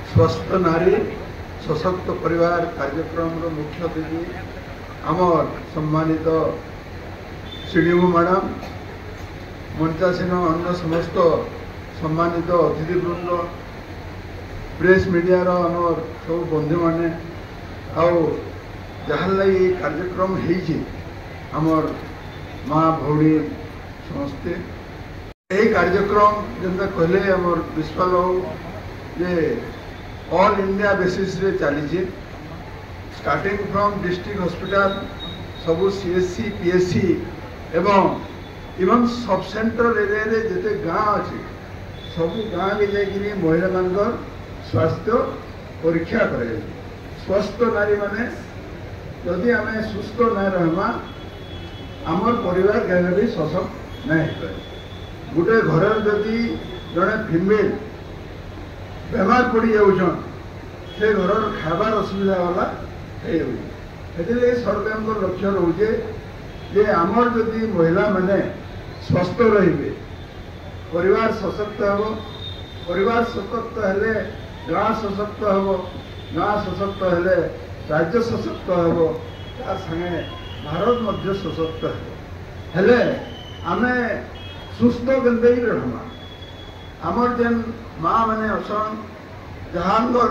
स्वस्थ नारी सशक्त परिवार कार्यक्रम मुख्य अतिथि आमर सम्मानित सीडीओ मैडम मंचासीन अन्य समस्त सम्मानित अतिथिवृंद प्रेस मीडिया आमर सब बंधु मैंने जहाँ लगी कार्यक्रम होमर माँ भौणी समस्ते यही कार्यक्रम जैसे कहले आमर विश्वाल बाबू जे ऑल इंडिया बेसिस रे चली स्टार्टिंग फ्रॉम डिस्ट्रिक्ट हॉस्पिटल सबू सीएससी पीएससी एवं इवन सब सेंटर एरिया रे जते गाँ अच्छे सबू गाँ के जाकि महिला मान स्वास्थ्य परीक्षा करे स्वस्थ नारी माने जदि आम सुस्थ न रहा आमर परिवार केवे भी सशक्त नहीं हो गोटे घर जदि जड़े फिमेल बेमार पड़ जाऊन से घर खाबार असुविधा वाला है सरकार लक्ष्य रोचे जे आमर जदि महिला माने स्वस्थ रे परिवार सशक्त हो परिवार सशक्त हेले गाँ सशक्त हो गाँ सशक्त हेले राज्य सशक्त हो संगे भारत मध्य सशक्त हेले आमे सुस्थ केंदे ही रहमा आमर जेन माँ माने असन जहांगर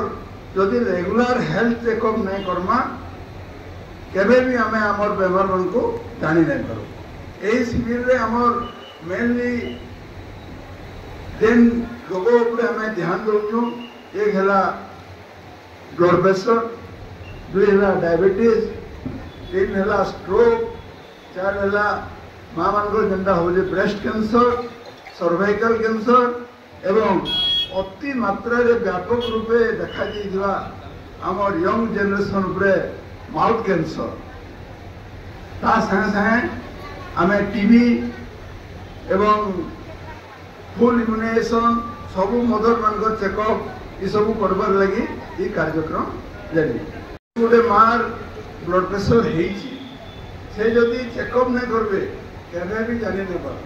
जदि रेगुलर हेल्थ चेकअप नहीं करमा केबे भी आमे आमर बेमार मन को जानी नहीं करू यही शिविर रे आमर मेनली जेन रोग उपरे आमे ध्यान दउछु एक हला ब्लड प्रेशर दुई है डायबिटीज तीन है स्ट्रोक चार है माँ मान जेनटा हो ब्रेस्ट कैंसर सर्वाइकल कैंसर एवं अति मात्रा रे व्यापक रूपे देखा जाइथिबा आमर यंग जनरेशन उपरे माउथ कैंसर ता संगे संगे आमे टीबी एवं फुल इम्यूनाइजेशन सबू मदर मान चेकअप ये सब करबार लगी ये कार्यक्रम जारी गोटे मार ब्लड प्रेशर से जदि चेकअप नहीं करबे केबे भी जानी नहीं पार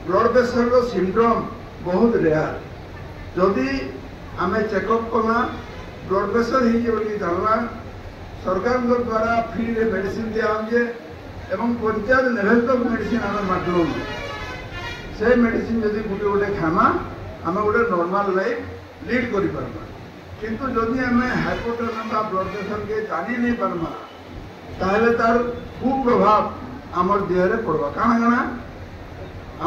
ब्लड प्रेशर रो सिम्पटम बहुत रेयर जदि आमे चेकअप कला ब्लड प्रेशर हो जानला सरकार द्वारा फ्री रे मेडिसिन दिया एवं पंचायत लेवल तक मेडिसिन आम बांटू से मेडिसिन जदि गोटे गोटे खामा आम गोटे नॉर्मल लाइफ लीड कर पार्मा किंतु जदि आम हाइपोटेंशन का ब्लड प्रेशर के जानी नहीं पार्मा ताहले तार कुप्रभाव आमर देह रे पड़वा काना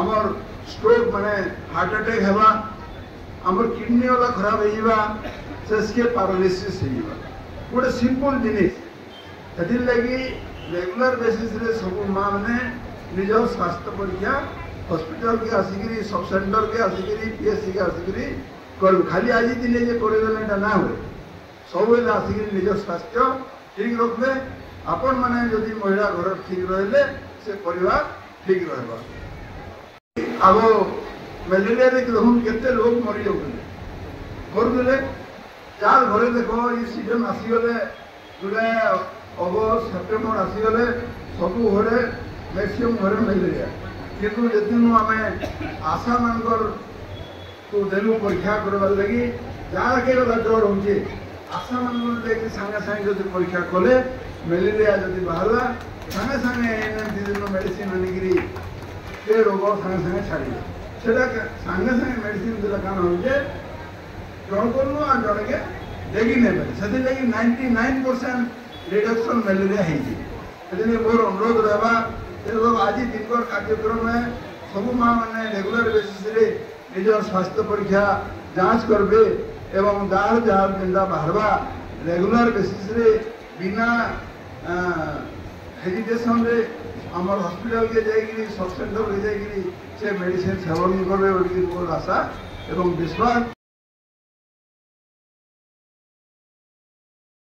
आमर स्ट्रोक माने हार्ट अटैक हेबा आमर किडनी वाला खराब होइबा सेसके पैरालिसिस होइबा गोटे सिंपल जिनिस एथिर लगी रेगुलर बेसिस रे सब माँ माने निज स्वास्थ्य परीक्षा हॉस्पिटल के आसिकी सब सेंटर के आसिकी पीएससी के आसिकी कर खाली आज दिने जे करदेले ना हुए सब आसिकी निज स्वास्थ्य ठीक रखबे आपण माने जदि महिला घर ठीक रहिले से परिवार ठीक रहबा आगो मलेरिया रे देखुन केते लोग मरि जाउले करदेले चार घरे देखो ये सीजन आसी गले जुलाई अगस्त सेप्टेम्बर आसी गले सब घरे मैक्सिमम घरे मलेरिया किंतु जदिन आमे आशा मानकर तो देलु परीक्षा करबार लगी जहाँ के डर होचे आशा मान सागे सागे जब परीक्षा कले मलेरिया जब बाहर सागे सागे दी दिन मेडिसिन आनिकी से रोग सागे सागे छाड़ी से सागे सागे मेडिसिन देला कान हो जन को जन के देखी नहीं पारे से 99% रिडक्शन मलेरिया होती मोर अनुरोध रहा आज दिन कार्यक्रम में सब माँ मैंने रेगुलर बेसिस रे निजर स्वास्थ्य परीक्षा जांच करबे एवं दार जार जेनटा बाहरबा रेगुलर बेसिस रे बिना हेजिटेशन रे आमर हॉस्पिटल के जाइए सब सेंटर के जाइए से मेडिसिन सेवन करबे बोली मोर आशा एवं विश्वास।